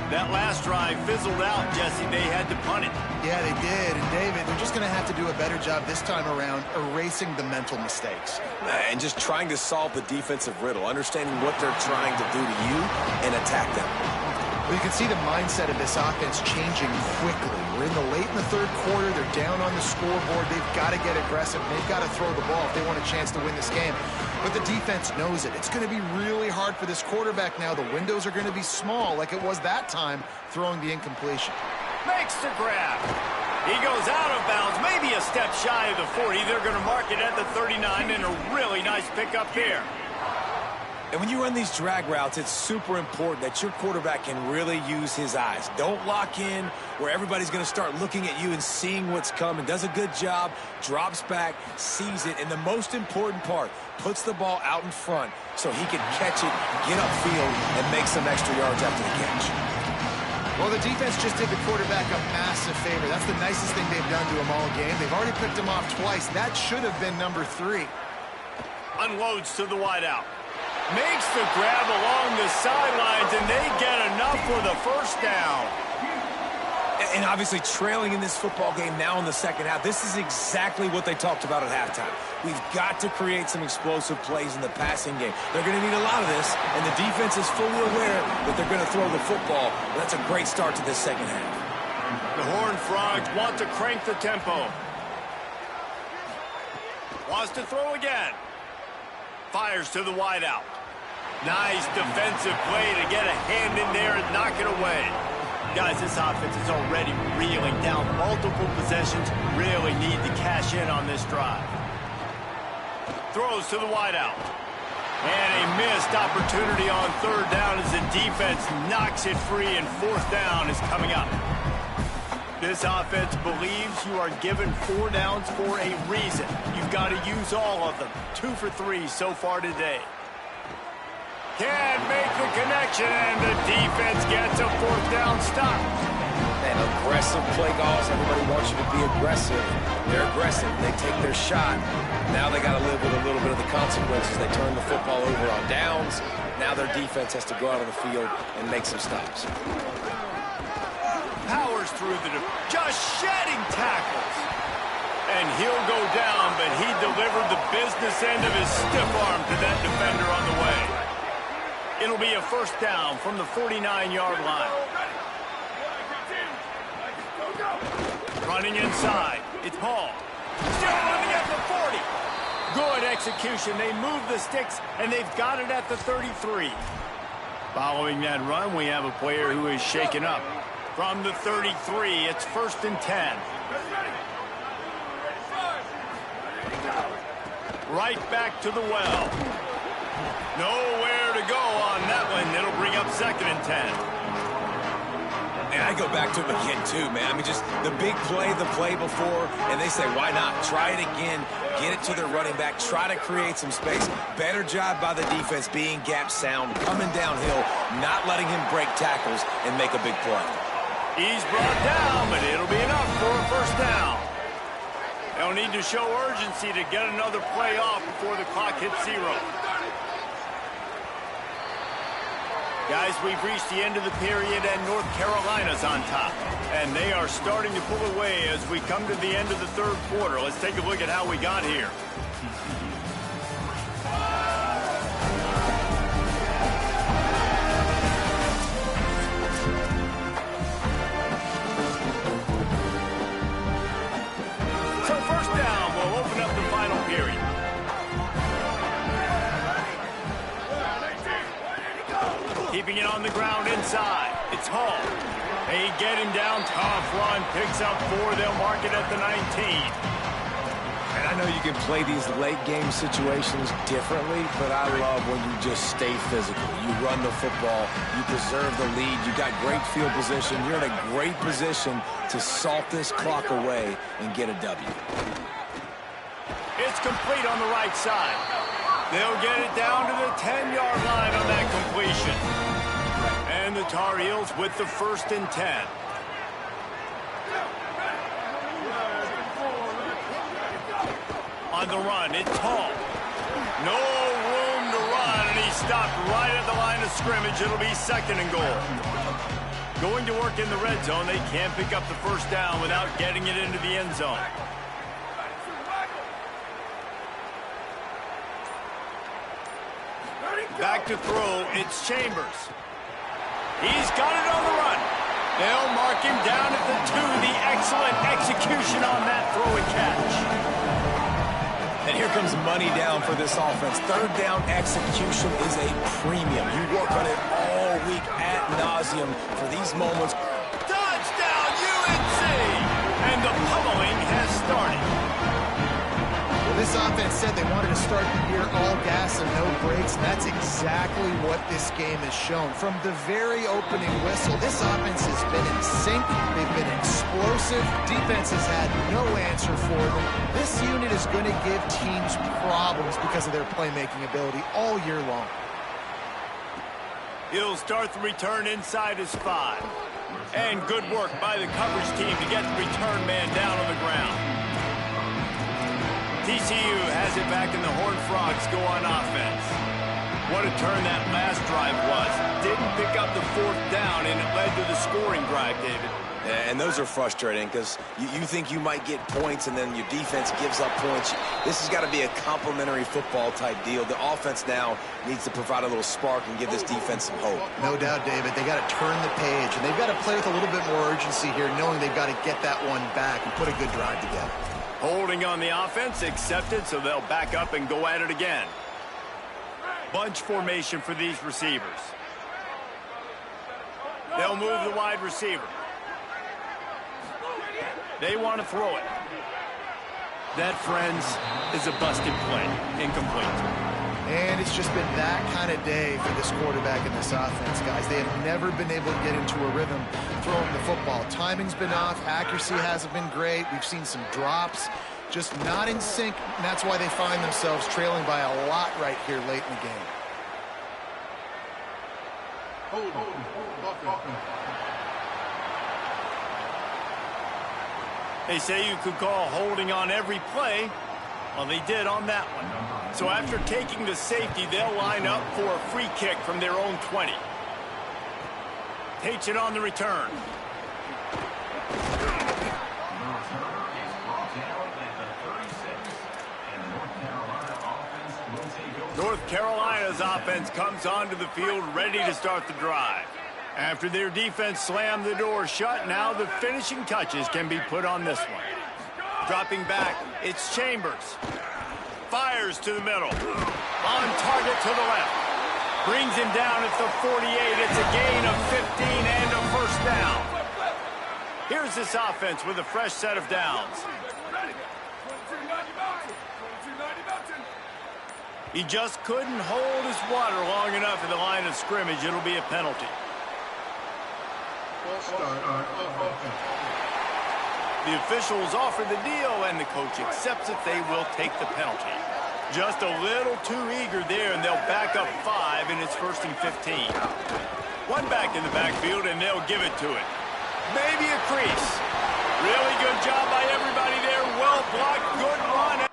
That last drive fizzled out, Jesse. They had to punt it. Yeah, they did. And, David, they're just going to have to do a better job this time around erasing the mental mistakes. And just trying to solve the defensive riddle, understanding what they're trying to do to you and attack them. Well, you can see the mindset of this offense changing quickly. We're late in the third quarter. They're down on the scoreboard. They've got to get aggressive. They've got to throw the ball if they want a chance to win this game. But the defense knows it. It's going to be really hard for this quarterback now. The windows are going to be small like it was that time throwing the incompletion. Makes the grab. He goes out of bounds, maybe a step shy of the 40. They're going to mark it at the 39, and a really nice pickup here. And when you run these drag routes, it's super important that your quarterback can really use his eyes. Don't lock in where everybody's going to start looking at you and seeing what's coming. Does a good job, drops back, sees it, and the most important part, puts the ball out in front so he can catch it, get upfield, and make some extra yards after the catch. Well, the defense just did the quarterback a massive favor. That's the nicest thing they've done to him all game. They've already picked him off twice. That should have been number 3. Unloads to the wideout. Makes the grab along the sidelines, and they get enough for the first down. And obviously trailing in this football game now in the second half, this is exactly what they talked about at halftime. We've got to create some explosive plays in the passing game. They're going to need a lot of this, and the defense is fully aware that they're going to throw the football. And that's a great start to this second half. The Horned Frogs want to crank the tempo. Wants to throw again. Fires to the wideout. Nice defensive play to get a hand in there and knock it away. Guys, this offense is already reeling down multiple possessions. Really need to cash in on this drive. Throws to the wideout. And a missed opportunity on third down as the defense knocks it free, and fourth down is coming up. This offense believes you are given 4 downs for a reason. You've got to use all of them. 2 for 3 so far today. Can't make the connection, and the defense gets a fourth down stop. And aggressive play calls. Everybody wants you to be aggressive. They're aggressive. They take their shot. Now they got to live with a little bit of the consequences. They turn the football over on downs. Now their defense has to go out on the field and make some stops. Powers through just shedding tackles. And he'll go down, but he delivered the business end of his stiff arm to that defender on the way. It'll be a first down from the 49-yard line. Running inside. It's Paul. Still running at the 40. Good execution. They move the sticks, and they've got it at the 33. Following that run, we have a player who is shaken up. From the 33, it's 1st and 10. Right back to the well. Nowhere to go on that one. It'll bring up 2nd and 10. And I go back to him again, too, man. I mean, just the big play, the play before, and they say, why not? Try it again, get it to their running back, try to create some space. Better job by the defense being gap sound, coming downhill, not letting him break tackles and make a big play. He's brought down, but it'll be enough for a first down. They'll need to show urgency to get another play off before the clock hits 0. Guys, we've reached the end of the period, and North Carolina's on top. And they are starting to pull away as we come to the end of the third quarter. Let's take a look at how we got here. So first down, we'll open up the final period. Keeping it on the ground inside. It's Hall. They get him down. Tough run. Picks up 4. They'll mark it at the 19. And I know you can play these late game situations differently, but I love when you just stay physical. You run the football. You preserve the lead. You got great field position. You're in a great position to salt this clock away and get a W. It's complete on the right side. They'll get it down to the 10-yard line on that completion. And the Tar Heels with the 1st and 10. On the run, it's Hall. No room to run, and he stopped right at the line of scrimmage. It'll be 2nd and goal. Going to work in the red zone, they can't pick up the first down without getting it into the end zone. Back to throw, it's Chambers. He's got it on the run. They'll mark him down at the 2. The excellent execution on that throw and catch. And here comes money down for this offense. Third down execution is a premium. You work on it all week ad nauseum for these moments. Touchdown, UNC! And the pummeling has started. This offense said they wanted to start the year all gas and no brakes, and that's exactly what this game has shown. From the very opening whistle, this offense has been in sync. They've been explosive. Defense has had no answer for them. This unit is going to give teams problems because of their playmaking ability all year long. He'll start the return inside his 5. And good work by the coverage team to get the return man down on the ground. TCU has it back, and the Horned Frogs go on offense. What a turn that last drive was. Didn't pick up the 4th down, and it led to the scoring drive, David. And those are frustrating because you think you might get points, and then your defense gives up points. This has got to be a complementary football type deal. The offense now needs to provide a little spark and give this defense some hope. No doubt, David. They got to turn the page, and they've got to play with a little bit more urgency here, knowing they've got to get that one back and put a good drive together. Holding on the offense, accepted, so they'll back up and go at it again. Bunch formation for these receivers. They'll move the wide receiver. They want to throw it. That, friends, is a busted play. Incomplete. And it's just been that kind of day for this quarterback and this offense, guys. They have never been able to get into a rhythm throwing the football. Timing's been off. Accuracy hasn't been great. We've seen some drops. Just not in sync, and that's why they find themselves trailing by a lot right here late in the game. They say you could call holding on every play. Well, they did on that one. So after taking the safety, they'll line up for a free kick from their own 20. Takes it on the return. North Carolina's offense comes onto the field ready to start the drive. After their defense slammed the door shut, now the finishing touches can be put on this one. Dropping back, it's Chambers. Fires to the middle. On target to the left. Brings him down at the 48. It's a gain of 15 and a first down. Here's this offense with a fresh set of downs. He just couldn't hold his water long enough in the line of scrimmage. It'll be a penalty. Start on offense. The officials offer the deal, and the coach accepts it. They will take the penalty. Just a little too eager there, and they'll back up 5, and it's 1st and 15. One back in the backfield, and they'll give it to it. Maybe a crease. Really good job by everybody there. Well blocked, good run.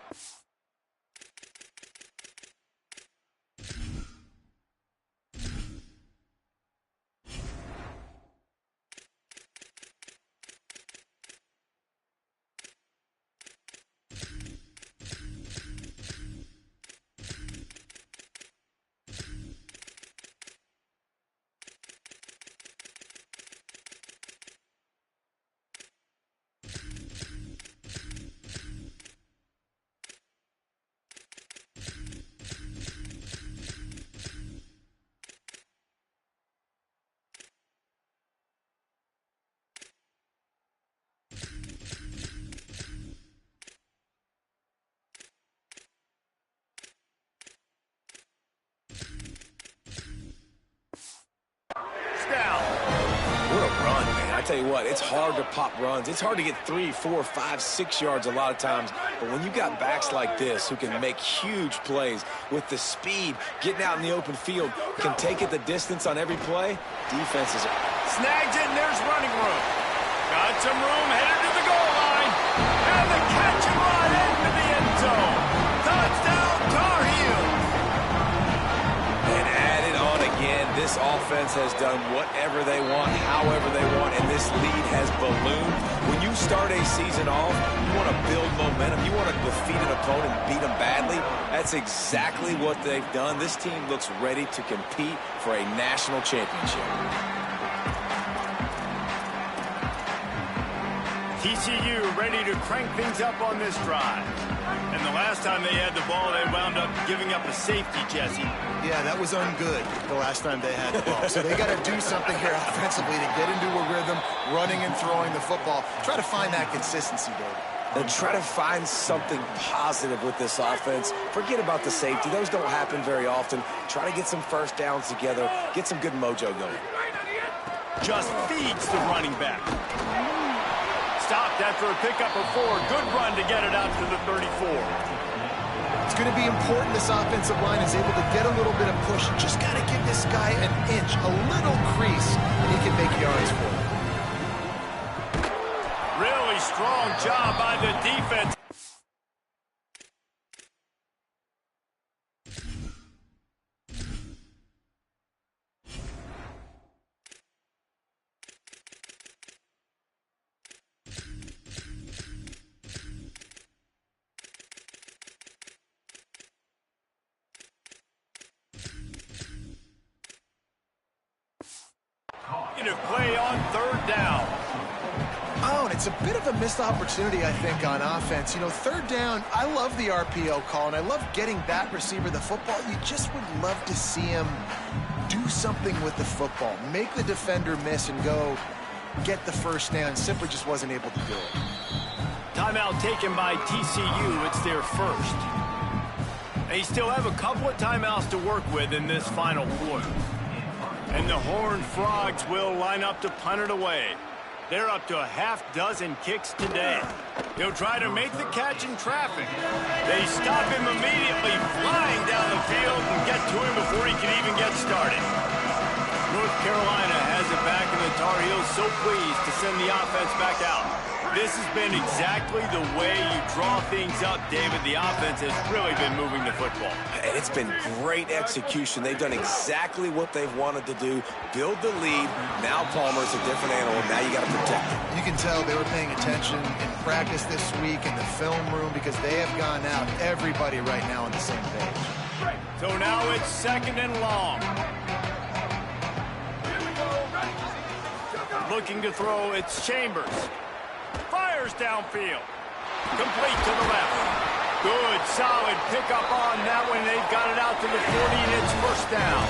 I tell you what, it's hard to pop runs. It's hard to get 3, 4, 5, 6 yards a lot of times. But when you got backs like this who can make huge plays with the speed, getting out in the open field, can take it the distance on every play, defenses snags it, and there's running room. Got some room, headed to the goal line. And the catch and run into the end zone. Touchdown, Tar Heels. And add it on again. This offense has done whatever they want, however they want, and this lead has ballooned. When you start a season off, you want to build momentum. You want to defeat an opponent and beat them badly. That's exactly what they've done. This team looks ready to compete for a national championship. TCU ready to crank things up on this drive. And the last time they had the ball, they wound up giving up a safety, Jesse. Yeah, that was ungood the last time they had the ball. So they got to do something here offensively to get into a rhythm, running and throwing the football. Try to find that consistency, David. And try to find something positive with this offense. Forget about the safety. Those don't happen very often. Try to get some first downs together. Get some good mojo going. Just feeds the running back. Stopped after a pickup of 4. Good run to get it out to the 34. It's going to be important this offensive line is able to get a little bit of push. Just got to give this guy an inch, a little crease, and he can make yards for it. Really strong job by the defense. To play on 3rd down. Oh, and it's a bit of a missed opportunity, I think, on offense. You know, 3rd down, I love the RPO call, and I love getting that receiver the football. You just would love to see him do something with the football, make the defender miss and go get the first down. Simply just wasn't able to do it. Timeout taken by TCU. It's their first. They still have a couple of timeouts to work with in this final quarter. And the Horned Frogs will line up to punt it away. They're up to a half-dozen kicks today. They'll try to make the catch in traffic. They stop him immediately, flying down the field and get to him before he can even get started. North Carolina has it back, and the Tar Heels so pleased to send the offense back out. This has been exactly the way you draw things up, David. The offense has really been moving the football. And it's been great execution. They've done exactly what they've wanted to do. Build the lead. Now Palmer's a different animal. Now you got to protect him. You can tell they were paying attention in practice this week in the film room because they have gone out, everybody right now on the same page. So now it's 2nd and long. Looking to throw, it's Chambers. Fires downfield. Complete to the left. Good, solid pickup on that one. They've got it out to the 40, and it's 1st down.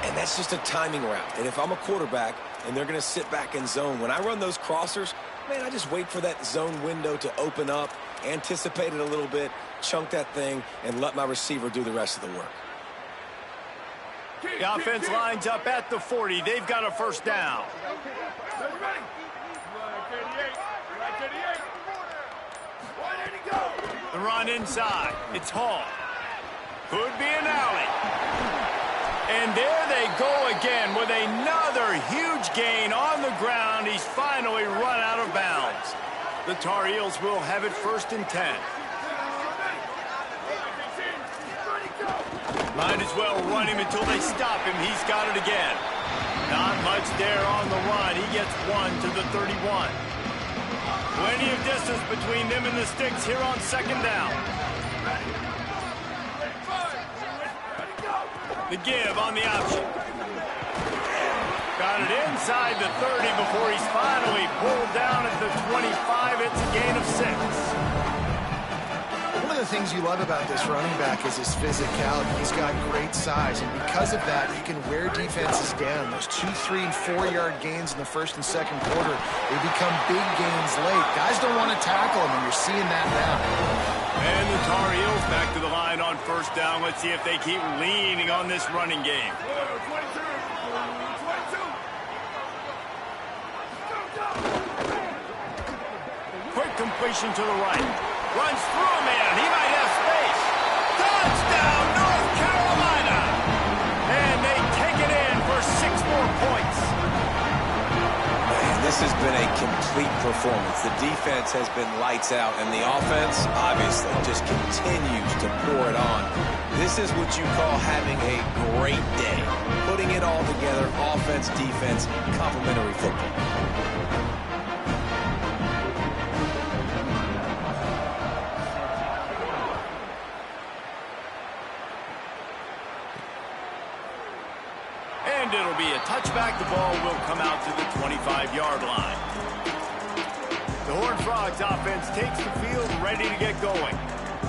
And that's just a timing route. And if I'm a quarterback and they're going to sit back in zone, when I run those crossers, man, I just wait for that zone window to open up, anticipate it a little bit, chunk that thing, and let my receiver do the rest of the work. The offense lines up at the 40. They've got a 1st down. run inside. It's Hall. Could be an alley. And there they go again with another huge gain on the ground. He's finally run out of bounds. The Tar Heels will have it 1st and 10. Might as well run him until they stop him. He's got it again. Not much there on the run. He gets 1 to the 31. Plenty of distance between them and the sticks here on 2nd down. The give on the option. Got it inside the 30 before he's finally pulled down at the 25. It's a gain of 6. One of the things you love about this running back is his physicality. He's got great size, and because of that, he can wear defenses down. Those 2, 3, and 4-yard gains in the 1st and 2nd quarter, they become big gains late. Guys don't want to tackle him, and you're seeing that now. And the Tar Heels back to the line on 1st down. Let's see if they keep leaning on this running game. Quick completion to the right. Runs through a man. He might have space. Touchdown, North Carolina! And they take it in for 6 more points. Man, this has been a complete performance. The defense has been lights out, and the offense, obviously, just continues to pour it on. This is what you call having a great day. Putting it all together, offense, defense, complementary football. And it'll be a touchback. The ball will come out to the 25-yard line. The Horned Frogs offense takes the field, ready to get going.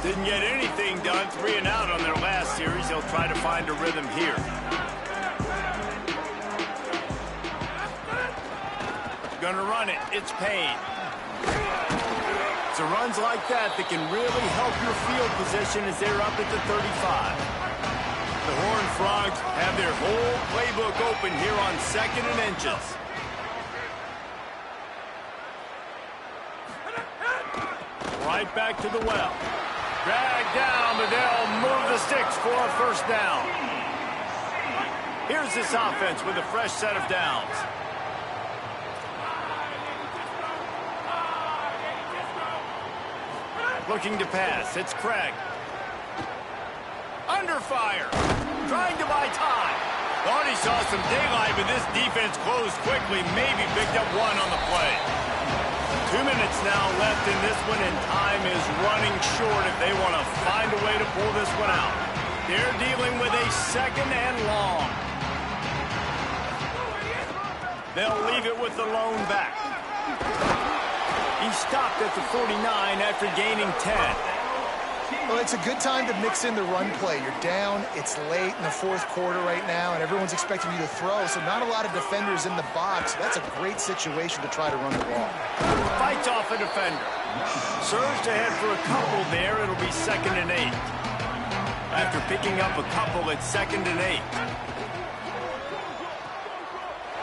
Didn't get anything done, 3 and out on their last series. They'll try to find a rhythm here. Gonna run it. It's Payne. It's runs like that can really help your field position as they're up at the 35. The Horned Frogs have their whole playbook open here on 2nd and inches. Right back to the well. Dragged down, but they'll move the sticks for a 1st down. Here's this offense with a fresh set of downs. Looking to pass. It's Craig. Under fire. Trying to buy time. Thought he saw some daylight, but this defense closed quickly. Maybe picked up 1 on the play. 2 minutes now left in this one, and time is running short if they want to find a way to pull this one out. They're dealing with a 2nd and long. They'll leave it with the lone back. He stopped at the 49 after gaining 10. Well, it's a good time to mix in the run play. You're down, it's late in the 4th quarter right now, and everyone's expecting you to throw, so not a lot of defenders in the box. That's a great situation to try to run the ball. Fights off a defender. Surged ahead for a couple there. It'll be 2nd and 8. After picking up a couple, it's 2nd and 8.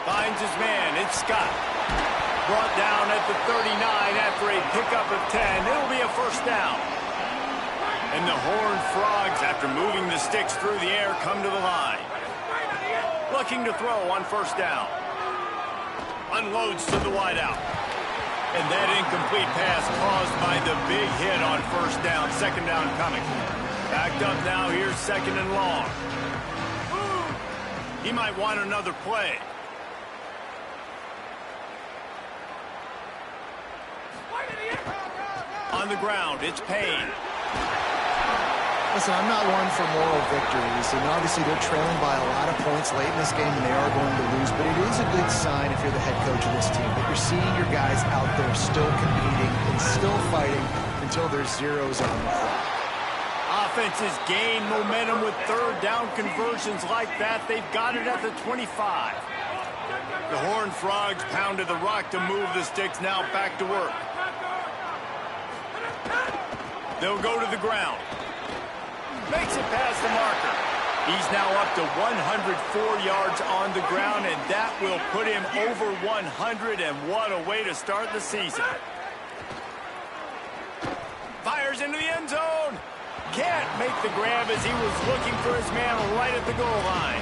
Finds his man. It's Scott. Brought down at the 39 after a pickup of 10. It'll be a 1st down. And the Horned Frogs, after moving the sticks through the air, come to the line. Looking to throw on 1st down. Unloads to the wideout. And that incomplete pass caused by the big hit on 1st down. 2nd down coming. Backed up now. Here's 2nd and long. He might want another play. On the ground, it's Payne. Listen, I'm not one for moral victories, and obviously they're trailing by a lot of points late in this game, and they are going to lose, but it is a good sign if you're the head coach of this team, that you're seeing your guys out there still competing and still fighting until there's zeros on the clock. Offenses gain momentum with 3rd down conversions like that. They've got it at the 25. The Horned Frogs pounded the rock to move the sticks, now back to work. They'll go to the ground. Makes it past the marker. He's now up to 104 yards on the ground, and that will put him over 100, and what a way to start the season. Fires fires into the end zone. Can't make the grab as he was looking for his man right at the goal line.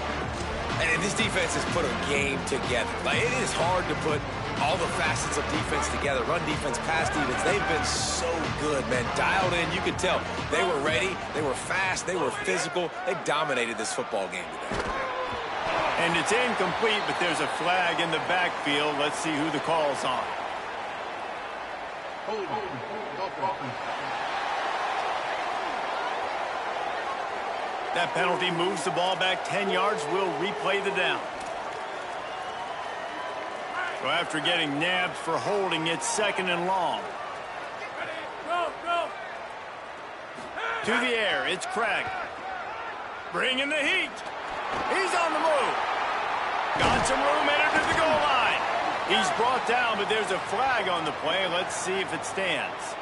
And this defense has put a game together. Like, it is hard to put all the facets of defense together. Run defense, pass defense. They've been so good, man. Dialed in. You could tell they were ready. They were fast. They were physical. They dominated this football game today. And it's incomplete, but there's a flag in the backfield. Let's see who the call's on. That penalty moves the ball back 10 yards. We'll replay the down. So after getting nabbed for holding, it's 2nd and long. To the air, it's Craig. Bringing the heat. He's on the move. Got some room headed to the goal line. He's brought down, but there's a flag on the play. Let's see if it stands.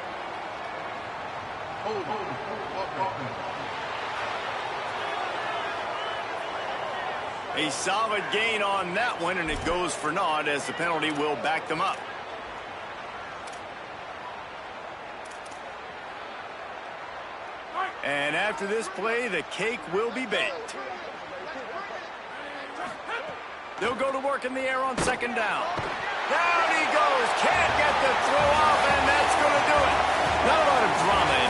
A solid gain on that one, and it goes for naught as the penalty will back them up. And after this play, the cake will be baked. They'll go to work in the air on 2nd down. Down he goes. Can't get the throw off, and that's going to do it. Not a lot of drama